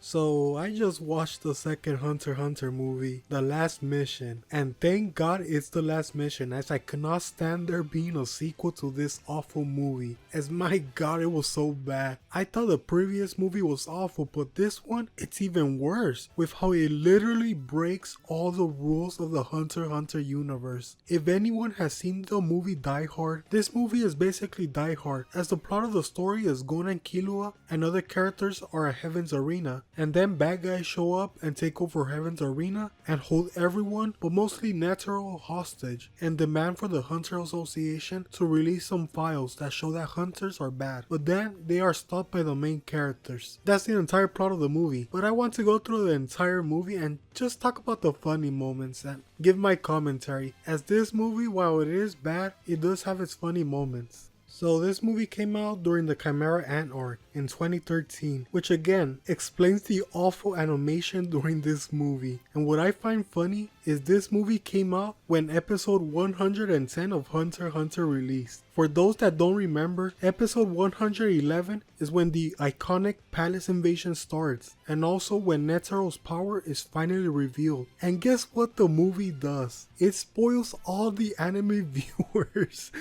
So I just watched the second Hunter x Hunter movie, The Last Mission, and thank God it's The Last Mission, as I cannot stand there being a sequel to this awful movie, as my god it was so bad. I thought the previous movie was awful, but this one, it's even worse, with how it literally breaks all the rules of the Hunter x Hunter universe. If anyone has seen the movie Die Hard, this movie is basically Die Hard, as the plot of the story is Gon and Killua and other characters are at Heaven's Arena, and then bad guys show up and take over Heaven's Arena and hold everyone, but mostly Netero, hostage and demand for the Hunter Association to release some files that show that hunters are bad, but then they are stopped by the main characters. That's the entire plot of the movie, but I want to go through the entire movie and just talk about the funny moments and give my commentary, as this movie, while it is bad, it does have its funny moments. So this movie came out during the Chimera Ant arc in 2013, which again explains the awful animation during this movie. And what I find funny is this movie came out when episode 110 of Hunter x Hunter released. For those that don't remember, episode 111 is when the iconic palace invasion starts, and also when Netero's power is finally revealed. And guess what the movie does? It spoils all the anime viewers.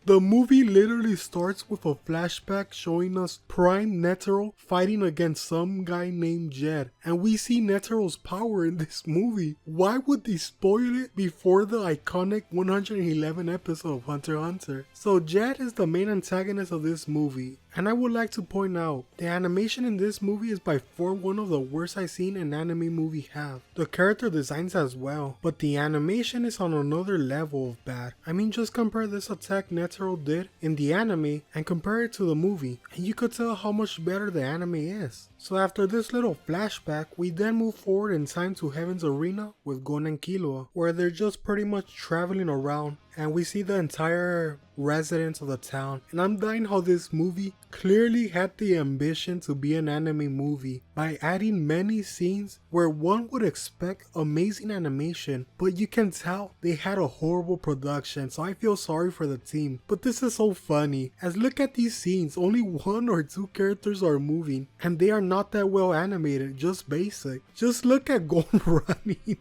The movie literally starts with a flashback showing us Prime Netero fighting against some guy named Jed, and we see Netero's power in this movie. Why would they spoil it before the iconic 111 episode of Hunter x Hunter? So Jed is the main antagonist of this movie, and I would like to point out, the animation in this movie is by far one of the worst I've seen an anime movie have. The character designs as well, but the animation is on another level of bad. I mean, just compare this attack Netero did in the anime and compare it to the movie, and you could tell how much better the anime is. So after this little flashback, we then move forward in time to Heaven's Arena with Gon and Killua, where they're just pretty much traveling around, and we see the entire residents of the town. And I'm dying how this movie clearly had the ambition to be an anime movie by adding many scenes where one would expect amazing animation, but you can tell they had a horrible production, so I feel sorry for the team. But this is so funny, as look at these scenes, only one or two characters are moving, and they are not that well animated, just basic. Just look at Gon running.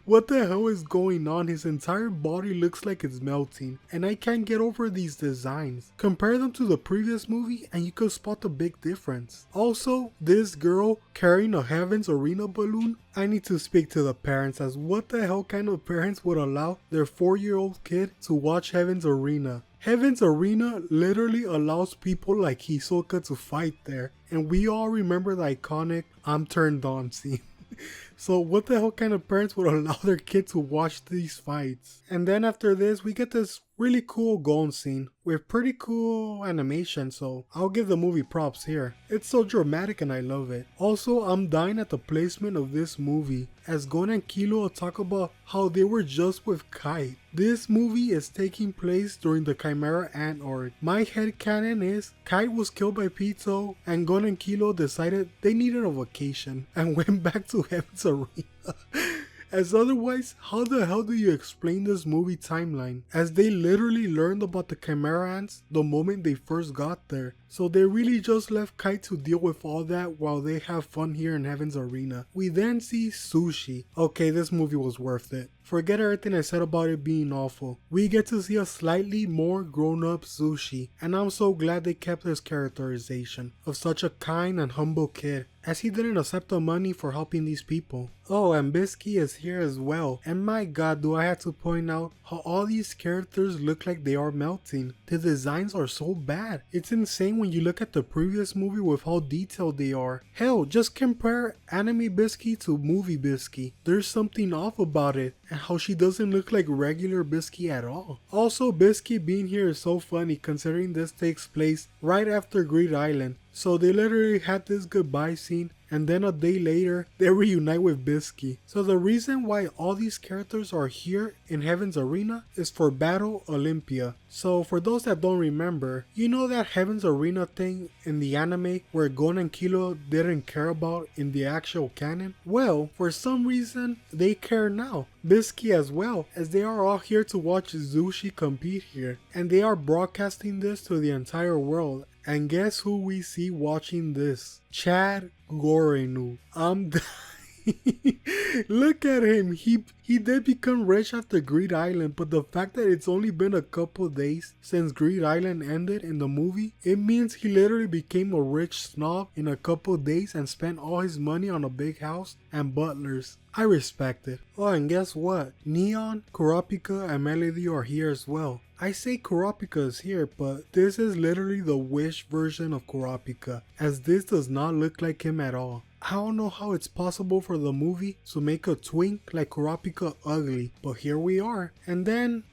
What the hell is going on? His entire body looks like it's melting, and I can't get over these designs. Compare them to the previous movie and you could spot the big difference. Also, this girl carrying a Heaven's Arena balloon, I need to speak to the parents, as what the hell kind of parents would allow their 4-year-old kid to watch Heaven's Arena? Heaven's Arena literally allows people like Hisoka to fight there, and we all remember the iconic "I'm turned on" scene. So what the hell kind of parents would allow their kid to watch these fights? And then after this, we get this really cool Gon scene with pretty cool animation, so I'll give the movie props here. It's so dramatic and I love it. Also, I'm dying at the placement of this movie, as Gon and Killua talk about how they were just with Kite. This movie is taking place during the Chimera Ant arc. My headcanon is Kite was killed by Pito, and Gon and Killua decided they needed a vacation and went back to Heaven's Arena. As otherwise, how the hell do you explain this movie timeline? As they literally learned about the Chimera Ants the moment they first got there. So they really just left Kite to deal with all that while they have fun here in Heaven's Arena. We then see Sushi. Okay, this movie was worth it. Forget everything I said about it being awful. We get to see a slightly more grown-up Sushi, and I'm so glad they kept his characterization of such a kind and humble kid, as he didn't accept the money for helping these people. Oh, and Bisky is here as well, and my god, do I have to point out how all these characters look like they are melting. The designs are so bad. It's insane when you look at the previous movie with how detailed they are. Hell, just compare anime Bisky to movie Bisky. There's something off about it, and how she doesn't look like regular Bisky at all. Also, Bisky being here is so funny considering this takes place right after Greed Island. So they literally had this goodbye scene, and then a day later, they reunite with Bisky. So the reason why all these characters are here in Heaven's Arena is for Battle Olympia. So for those that don't remember, you know that Heaven's Arena thing in the anime where Gon and Killua didn't care about in the actual canon? Well, for some reason, they care now. Bisky as well, as they are all here to watch Zushi compete here, and they are broadcasting this to the entire world. And guess who we see watching this? Chad Gorenu. I'm Look at him. He did become rich after Greed Island, but the fact that it's only been a couple days since Greed Island ended in the movie, it means he literally became a rich snob in a couple days and spent all his money on a big house and butlers. I respect it. Oh, and guess what? Neon, Kurapika, and Melody are here as well. I say Kurapika is here, but this is literally the Wish version of Kurapika, as this does not look like him at all. I don't know how it's possible for the movie to make a twink like Kurapika ugly, but here we are. And then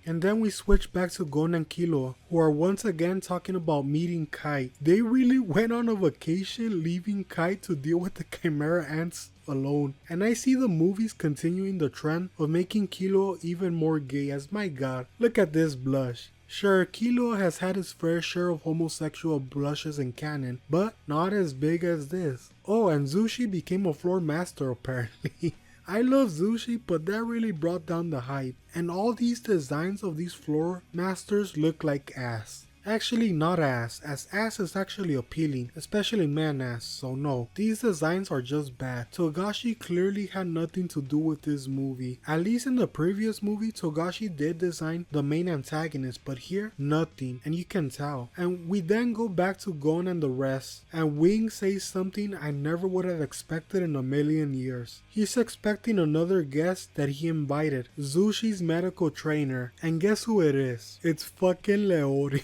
we switch back to Gon and Killua, who are once again talking about meeting Kai. They really went on a vacation, leaving Kai to deal with the Chimera Ants alone. And I see the movies continuing the trend of making Killua even more gay, as my god, look at this blush. Sure, Killua has had his fair share of homosexual blushes in canon, but not as big as this. Oh, and Zushi became a floor master apparently. I love Zushi, but that really brought down the hype. And all these designs of these floor masters look like ass. Actually not ass, as ass is actually appealing, especially man ass, so no, these designs are just bad. Togashi clearly had nothing to do with this movie. At least in the previous movie, Togashi did design the main antagonist, but here, nothing, and you can tell. And we then go back to Gon and the rest, and Wing says something I never would have expected in a million years. He's expecting another guest that he invited, Zushi's medical trainer, and guess who it is? It's fucking Leorio.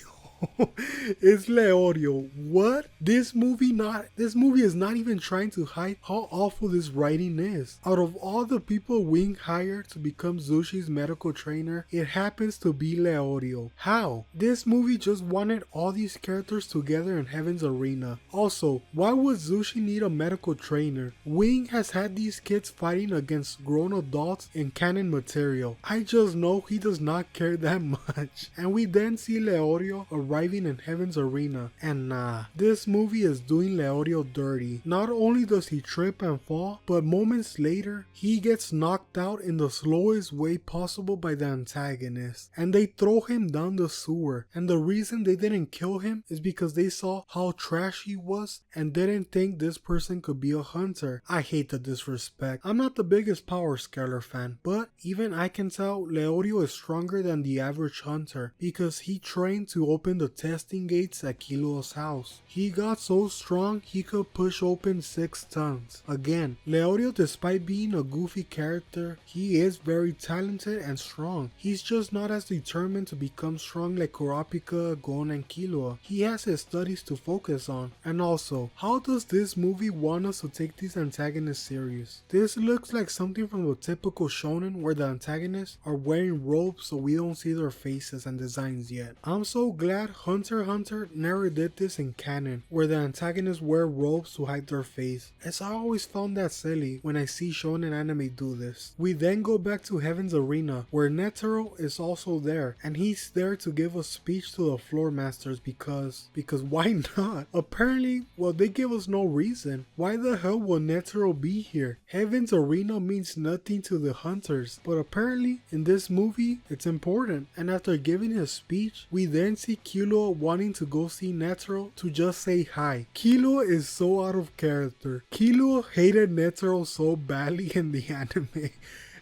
It's Leorio. What? This movie is not even trying to hide how awful this writing is. Out of all the people Wing hired to become Zushi's medical trainer, it happens to be Leorio. How? This movie just wanted all these characters together in Heaven's Arena. Also, why would Zushi need a medical trainer? Wing has had these kids fighting against grown adults in canon material. I just know he does not care that much. And we then see Leorio arriving in Heaven's Arena, and nah, this movie is doing Leorio dirty. Not only does he trip and fall, but moments later, he gets knocked out in the slowest way possible by the antagonist, and they throw him down the sewer. And the reason they didn't kill him is because they saw how trash he was and didn't think this person could be a hunter. I hate the disrespect. I'm not the biggest Power Scaler fan, but even I can tell Leorio is stronger than the average hunter because he trained to open the testing gates at Killua's house. He got so strong he could push open 6 tons. Again, Leorio, despite being a goofy character, he is very talented and strong. He's just not as determined to become strong like Kurapika, Gon, and Killua. He has his studies to focus on. And also, how does this movie want us to take these antagonists serious? This looks like something from the typical shonen where the antagonists are wearing robes so we don't see their faces and designs yet. I'm so glad Hunter x Hunter never did this in canon, where the antagonists wear robes to hide their face, as I always found that silly when I see shonen anime do this. We then go back to Heaven's Arena, where Netero is also there, and he's there to give a speech to the floor masters because why not? Apparently, well, they give us no reason. Why the hell will Netero be here? Heaven's Arena means nothing to the hunters, but apparently in this movie it's important. And after giving his speech, we then see Killua wanting to go see Netero to just say hi. Killua is so out of character. Killua hated Netero so badly in the anime.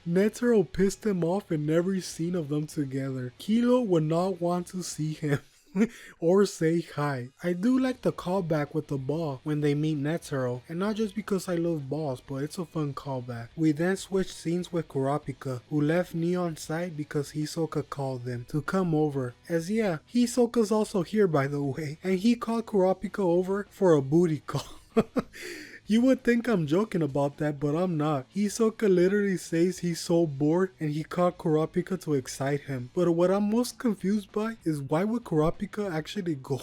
Netero pissed him off in every scene of them together. Killua would not want to see him or say hi. I do like the callback with the ball when they meet Netero, and not just because I love balls, but it's a fun callback. We then switch scenes with Kurapika, who left Neon's side because Hisoka called them to come over. As yeah, Hisoka's also here by the way, and he called Kurapika over for a booty call. You would think I'm joking about that, but I'm not. Hisoka literally says he's so bored and he called Kurapika to excite him. But what I'm most confused by is why would Kurapika actually go?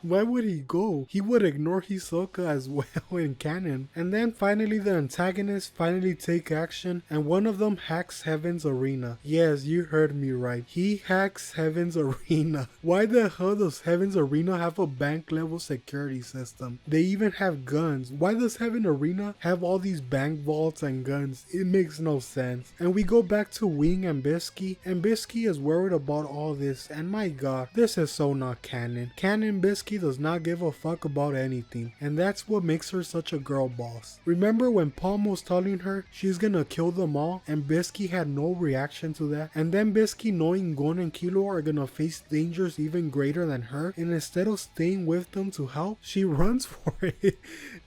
Why would he go? He would ignore Hisoka as well in canon. And then finally the antagonists finally take action and one of them hacks Heaven's Arena. Yes, you heard me right. He hacks Heaven's Arena. Why the hell does Heaven's Arena have a bank level security system? They even have guns. Why why does Heaven Arena have all these bank vaults and guns? It makes no sense. And we go back to Wing and Bisky is worried about all this, and my god, this is so not canon. Canon Bisky does not give a fuck about anything, and that's what makes her such a girl boss. Remember when Palm was telling her she's gonna kill them all, and Bisky had no reaction to that, and then Bisky, knowing Gon and Killua are gonna face dangers even greater than her, and instead of staying with them to help, she runs for it.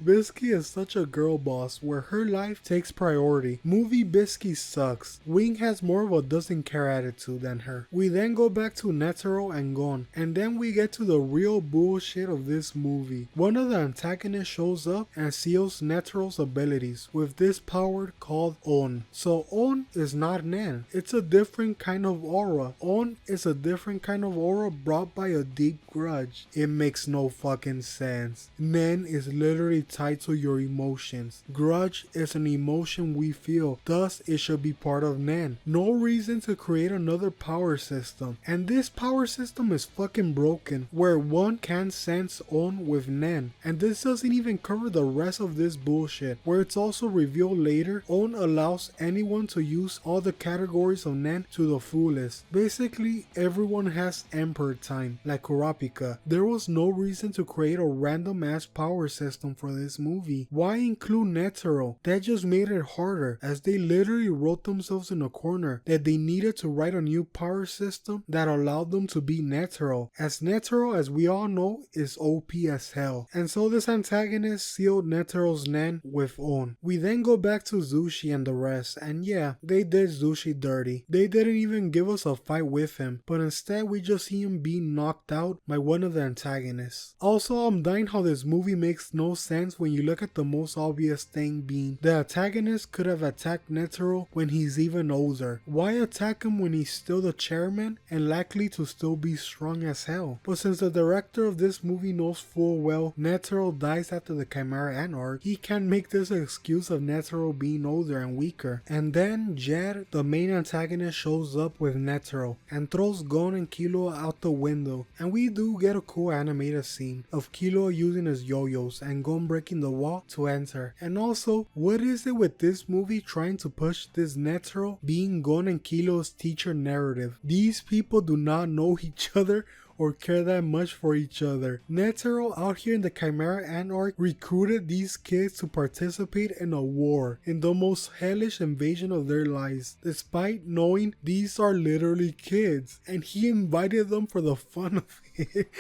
Bisky is such a girl boss where her life takes priority. Movie Bisky sucks. Wing has more of a doesn't care attitude than her. We then go back to Netero and Gon, and then we get to the real bullshit of this movie. One of the antagonists shows up and seals Netero's abilities with this power called On. So On is not Nen. It's a different kind of aura. On is a different kind of aura brought by a deep grudge. It makes no fucking sense. Nen is literally tied to your emotions. Grudge is an emotion we feel, thus it should be part of Nen. No reason to create another power system, and this power system is fucking broken, where one can sense On with Nen, and this doesn't even cover the rest of this bullshit, where it's also revealed later On allows anyone to use all the categories of Nen to the fullest. Basically everyone has Emperor time, like Kurapika. There was no reason to create a random ass power system for this movie. Why include Netero? That just made it harder, as they literally wrote themselves in a corner that they needed to write a new power system that allowed them to be Netero, as Netero, as we all know, is OP as hell. And so this antagonist sealed Netero's Nen with On. We then go back to Zushi and the rest, and yeah, they did Zushi dirty. They didn't even give us a fight with him, but instead we just see him being knocked out by one of the antagonists. Also, I'm dying how this movie makes no sense when you look at the most obvious thing being the antagonist could have attacked Netero when he's even older. Why attack him when he's still the chairman and likely to still be strong as hell? But since the director of this movie knows full well Netero dies after the Chimera Ant arc, he can make this excuse of Netero being older and weaker. And then Jed, the main antagonist, shows up with Netero and throws Gon and Killua out the window, and we do get a cool animated scene of Killua using his yo-yos and Gon breaking the wall to enter. And also, what is it with this movie trying to push this Netero being Gon and Killua's teacher narrative? These people do not know each other or care that much for each other. Netero out here in the Chimera Ant arc recruited these kids to participate in a war, in the most hellish invasion of their lives, despite knowing these are literally kids, and he invited them for the fun of it.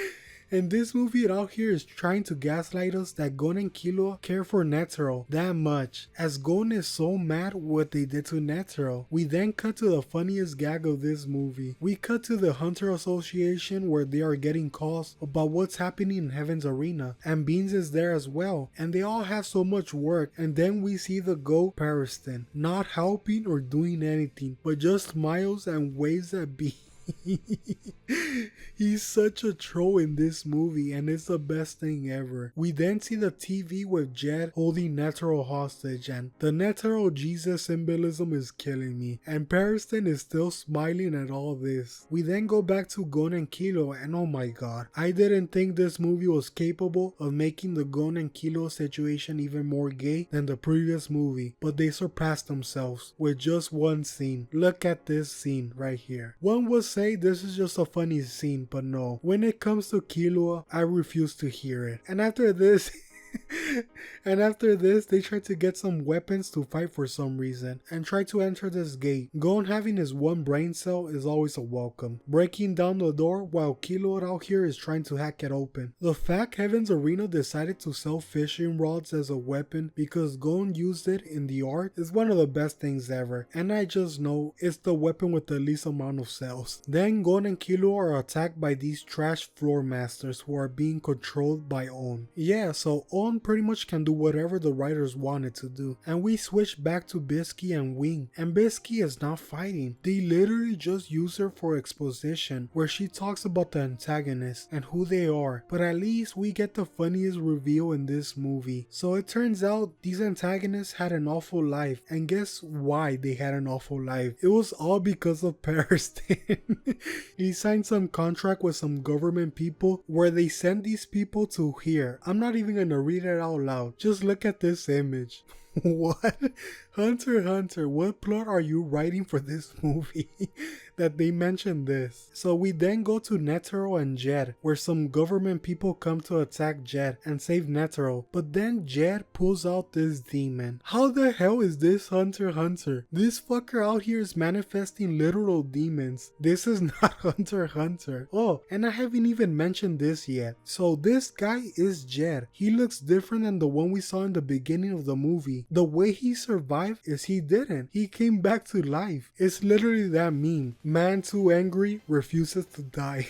And this movie out here is trying to gaslight us that Gon and Killua care for Netero that much, as Gon is so mad what they did to Netero. We then cut to the funniest gag of this movie. We cut to the Hunter Association where they are getting calls about what's happening in Heaven's Arena, and Beans is there as well, and they all have so much work, and then we see the goat Pariston not helping or doing anything, but just smiles and waves at Beans. He's such a troll in this movie, and it's the best thing ever. We then see the TV with Jed holding Netero hostage, and the Netero Jesus symbolism is killing me, and Pariston is still smiling at all this. We then go back to Gon and Killua, and oh my god, I didn't think this movie was capable of making the Gon and Killua situation even more gay than the previous movie, but they surpassed themselves with just one scene. Look at this scene right here. One would say this is just a funny scene, but no. When it comes to Killua, I refuse to hear it. And after this they try to get some weapons to fight for some reason and try to enter this gate. Gon having his one brain cell is always a welcome, breaking down the door while Killua out here is trying to hack it open. The fact Heaven's Arena decided to sell fishing rods as a weapon because Gon used it in the art is one of the best things ever, and I just know it's the weapon with the least amount of cells. Then Gon and Killua are attacked by these trash floor masters who are being controlled by On. Yeah, so On pretty much can do whatever the writers wanted to do, and we switch back to Bisky and Wing, and Bisky is not fighting. They literally just use her for exposition where she talks about the antagonists and who they are, but at least we get the funniest reveal in this movie. So it turns out these antagonists had an awful life, and guess why they had an awful life? It was all because of Pariston. He signed some contract with some government people where they send these people to here. I'm not even gonna read it out loud. Just look at this image. What? Hunter x Hunter, what plot are you writing for this movie that they mentioned this? So we then go to Netero and Jed, where some government people come to attack Jed and save Netero, but then Jed pulls out this demon. How the hell is this Hunter x Hunter? This fucker out here is manifesting literal demons. This is not Hunter x Hunter. Oh, and I haven't even mentioned this yet. So this guy is Jed. He looks different than the one we saw in the beginning of the movie. The way he survived is he didn't. He came back to life. It's literally that meme. Man too angry refuses to die.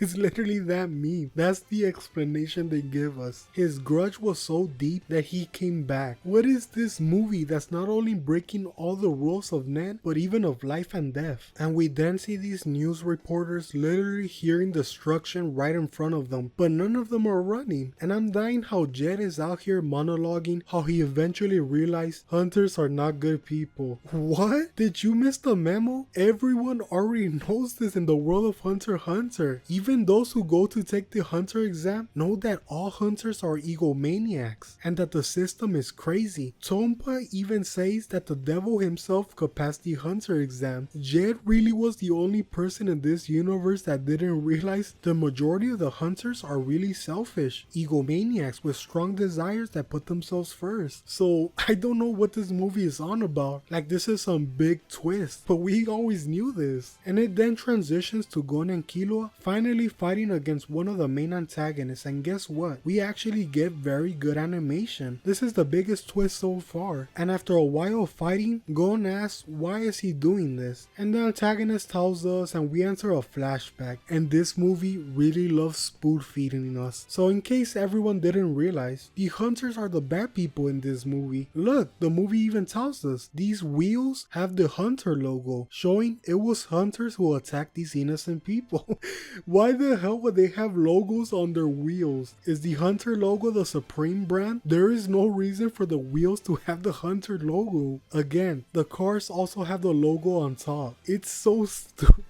It's literally that meme. That's the explanation they give us. His grudge was so deep that he came back. What is this movie that's not only breaking all the rules of Nen, but even of life and death? And we then see these news reporters literally hearing destruction right in front of them, but none of them are running. And I'm dying how Jed is out here monologuing how he eventually realized hunters are not good people. What? Did you miss the memo? Everyone already knows this in the world of Hunter x Hunter. Even those who go to take the hunter exam know that all hunters are egomaniacs and that the system is crazy. Tompa even says that the devil himself could pass the hunter exam. Jed really was the only person in this universe that didn't realize the majority of the hunters are really selfish, egomaniacs with strong desires that put themselves first. So I don't know what this movie is on about. Like, this is some big twist, but we always knew this. And it then transitions to Gon and Killua finally fighting against one of the main antagonists, and guess what? We actually get very good animation. This is the biggest twist so far. And after a while of fighting, Gon asks why is he doing this, and the antagonist tells us, and we enter a flashback. And this movie really loves spoon feeding us. So in case everyone didn't realize, the hunters are the bad people in this movie. Look, the movie even tells us these wheels have the hunter logo, showing it was hunters who attacked these innocent people. Why the hell would they have logos on their wheels? Is the Hunter logo the Supreme brand? There is no reason for the wheels to have the Hunter logo. Again, the cars also have the logo on top. It's so stupid.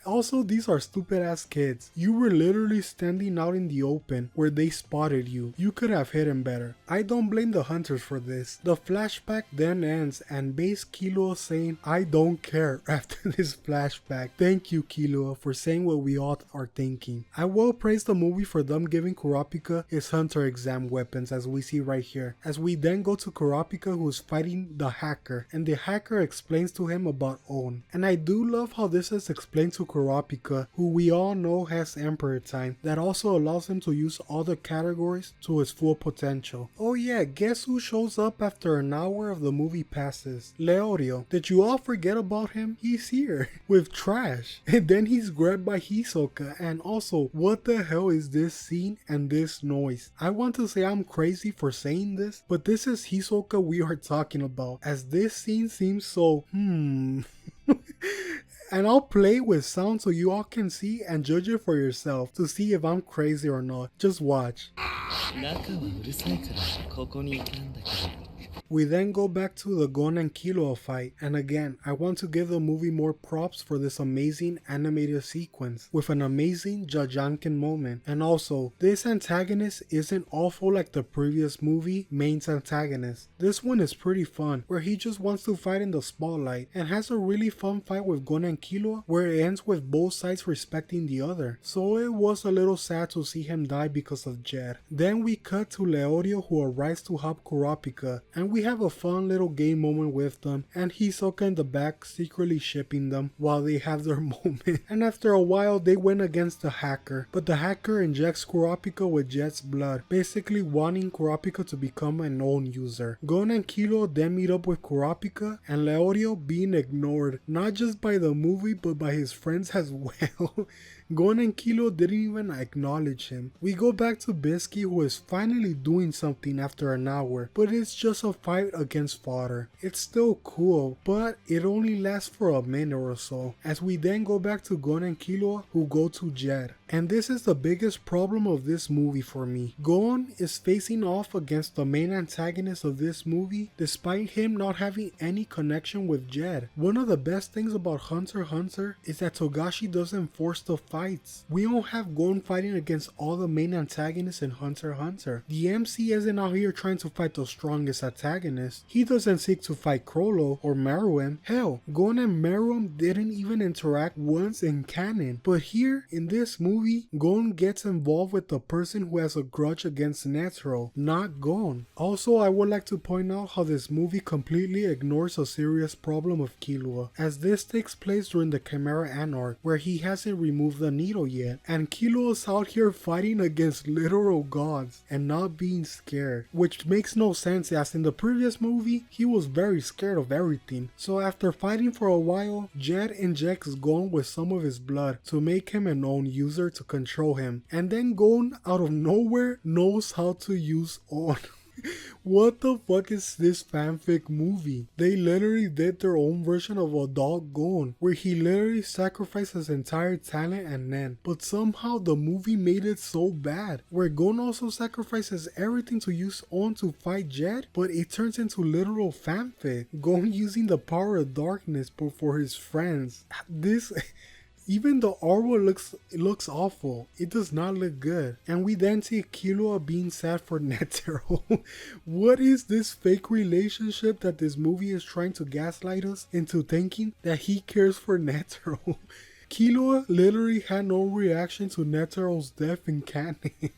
Also, these are stupid ass kids. You were literally standing out in the open where they spotted you. You could have hidden better. I don't blame the hunters for this. The flashback then ends and base Killua saying, "I don't care" after this flashback. Thank you, Killua, for saying what we all are thinking. I will praise the movie for them giving Kurapika his hunter exam weapons, as we see right here. As we then go to Kurapika, who is fighting the hacker, and the hacker explains to him about Own. And I do love how this is explained to Kurapika, who we all know has Emperor Time, that also allows him to use all the categories to his full potential. Oh yeah, guess who shows up after an hour of the movie passes? Leorio. Did you all forget about him? He's here with trash, and then he's grabbed by Hisoka. And also, what the hell is this scene and this noise? I want to say I'm crazy for saying this, but this is Hisoka we are talking about, as this scene seems so and I'll play with sound so you all can see and judge it for yourself to see if I'm crazy or not. Just watch. We then go back to the Gon and Killua fight, and again, I want to give the movie more props for this amazing animated sequence with an amazing Jajanken moment. And also, this antagonist isn't awful like the previous movie main antagonist. This one is pretty fun, where he just wants to fight in the spotlight, and has a really fun fight with Gon and Killua where it ends with both sides respecting the other. So it was a little sad to see him die because of Jed. Then we cut to Leorio, who arrives to help Kurapika, and we have a fun little game moment with them, and Hisoka in the back secretly shipping them while they have their moment. And after a while they went against the hacker, but the hacker injects Kurapika with Jed's blood, basically wanting Kurapika to become an own user. Gon and Killua then meet up with Kurapika, and Leorio being ignored, not just by the movie but by his friends as well. Gon and Killua didn't even acknowledge him. We go back to Bisky, who is finally doing something after an hour, but it's just a fight against fodder. It's still cool, but it only lasts for a minute or so, as we then go back to Gon and Killua, who go to Jed. And this is the biggest problem of this movie for me. Gon is facing off against the main antagonist of this movie despite him not having any connection with Jed. One of the best things about Hunter x Hunter is that Togashi doesn't force the fights. We don't have Gon fighting against all the main antagonists in Hunter x Hunter. The MC isn't out here trying to fight the strongest antagonist. He doesn't seek to fight Chrollo or Meruem. Hell, Gon and Meruem didn't even interact once in canon. But here, in this movie, Gon gets involved with the person who has a grudge against Netero, not Gon. Also, I would like to point out how this movie completely ignores a serious problem of Killua, as this takes place during the Chimera Ant arc, where he hasn't removed the needle yet, and Killua's out here fighting against literal gods and not being scared, which makes no sense as in the previous movie, he was very scared of everything. So after fighting for a while, Jed injects Gon with some of his blood to make him an own user to control him, and then Gon out of nowhere knows how to use On. What the fuck is this fanfic movie? They literally did their own version of adult Gon, where he literally sacrificed his entire talent and Nen, but somehow the movie made it so bad, where Gon also sacrifices everything to use On to fight Jed, but it turns into literal fanfic. Gon using the power of darkness but for his friends. This... Even the artwork looks awful. It does not look good. And we then see Killua being sad for Netero. What is this fake relationship that this movie is trying to gaslight us into thinking that he cares for Netero? Killua literally had no reaction to Netero's death in canon.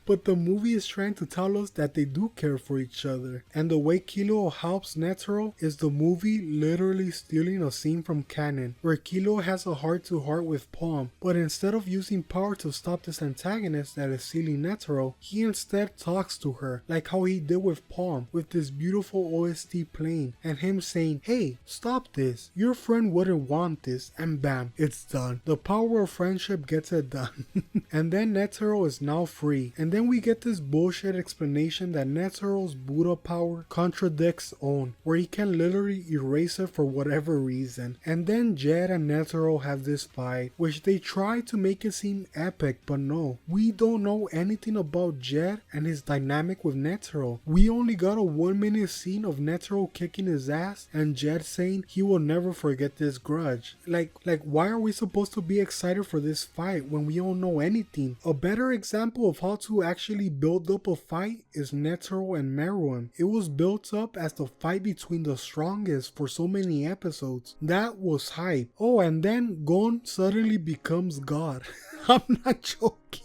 But the movie is trying to tell us that they do care for each other. And the way Killua helps Netero is the movie literally stealing a scene from canon, where Killua has a heart-to-heart with Palm, but instead of using power to stop this antagonist that is stealing Netero, he instead talks to her, like how he did with Palm, with this beautiful OST playing, and him saying, "Hey, stop this, your friend wouldn't want this," and bam, it's done. The power of friendship gets it done. And then Netero is now free, and then we get this bullshit explanation that Netero's Buddha power contradicts On, where he can literally erase it for whatever reason. And then Jed and Netero have this fight, which they try to make it seem epic, but no. We don't know anything about Jed and his dynamic with Netero. We only got a 1-minute scene of Netero kicking his ass and Jed saying he will never forget this grudge. Like why are we supposed to be excited for this fight when we don't know anything? A better example of how to actually build up a fight is Netero and Meruem. It was built up as the fight between the strongest for so many episodes. That was hype. Oh, and then Gon suddenly becomes God. I'm not joking.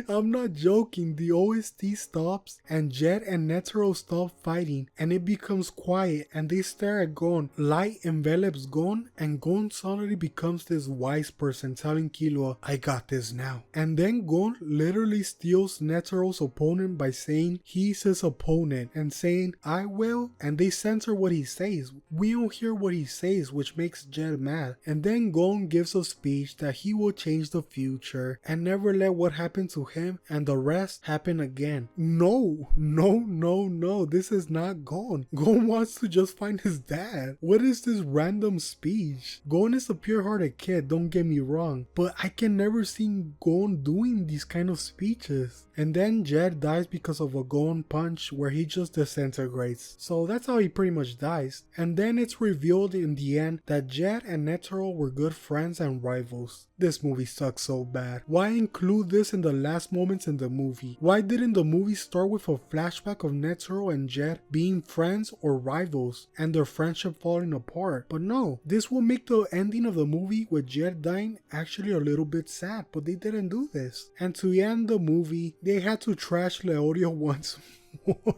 I'm not joking. The OST stops and Jed and Netero stop fighting and it becomes quiet and they stare at Gon. Light envelops Gon and Gon suddenly becomes this wise person telling Killua, "I got this now." And then Gon literally steals Netero's opponent by saying he's his opponent and saying, "I will," and they censor what he says. We don't hear what he says, which makes Jed mad. And then Gon gives a speech that he will change the future and never let what happened to him and the rest happen again. No, this is not Gon. Gon wants to just find his dad. What is this random speech? Gon is a pure-hearted kid, don't get me wrong, but I can never see Gon doing these kind of speeches. And then Jed dies because of a Gon punch where he just disintegrates. So that's how he pretty much dies. And then it's revealed in the end that Jed and Netero were good friends and rivals. This movie sucks so bad. Why include this in the last moments in the movie? Why didn't the movie start with a flashback of Netero and Jed being friends or rivals and their friendship falling apart? But no, this will make the ending of the movie with Jed dying actually a little bit sad, but they didn't do this. And to end the movie, they had to trash Leorio once more,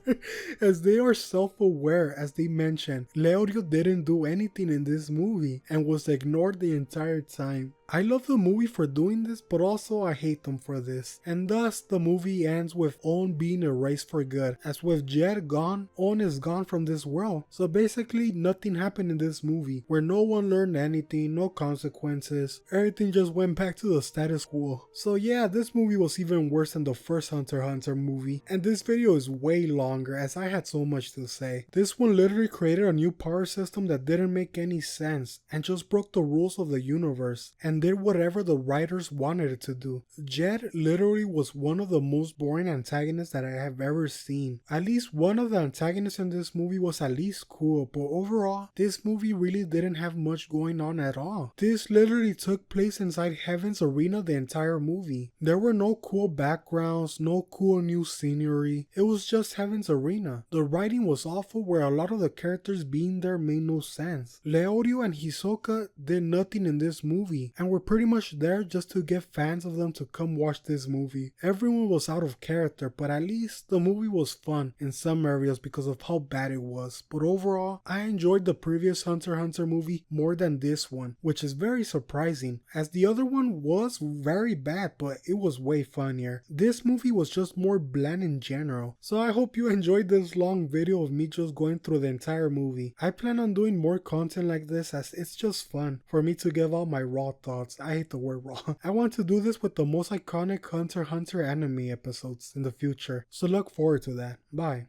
as they are self-aware. As they mentioned, Leorio didn't do anything in this movie and was ignored the entire time. I love the movie for doing this, but also I hate them for this. And thus, the movie ends with On being erased for good. As with Jed gone, On is gone from this world. So basically, nothing happened in this movie, where no one learned anything, no consequences. Everything just went back to the status quo. So yeah, this movie was even worse than the first Hunter x Hunter movie. And this video is way longer, as I had so much to say. This one literally created a new power system that didn't make any sense, and just broke the rules of the universe. And and did whatever the writers wanted it to do. Jed literally was one of the most boring antagonists that I have ever seen. At least one of the antagonists in this movie was at least cool, but overall, this movie really didn't have much going on at all. This literally took place inside Heaven's Arena the entire movie. There were no cool backgrounds, no cool new scenery. It was just Heaven's Arena. The writing was awful where a lot of the characters being there made no sense. Leorio and Hisoka did nothing in this movie and were pretty much there just to get fans of them to come watch this movie. Everyone was out of character, but at least the movie was fun in some areas because of how bad it was. But overall, I enjoyed the previous Hunter x Hunter movie more than this one, which is very surprising as the other one was very bad, but it was way funnier. This movie was just more bland in general. So I hope you enjoyed this long video of me just going through the entire movie. I plan on doing more content like this as it's just fun for me to give out my raw thoughts. I hate the word raw. I want to do this with the most iconic Hunter x Hunter anime episodes in the future, so look forward to that. Bye.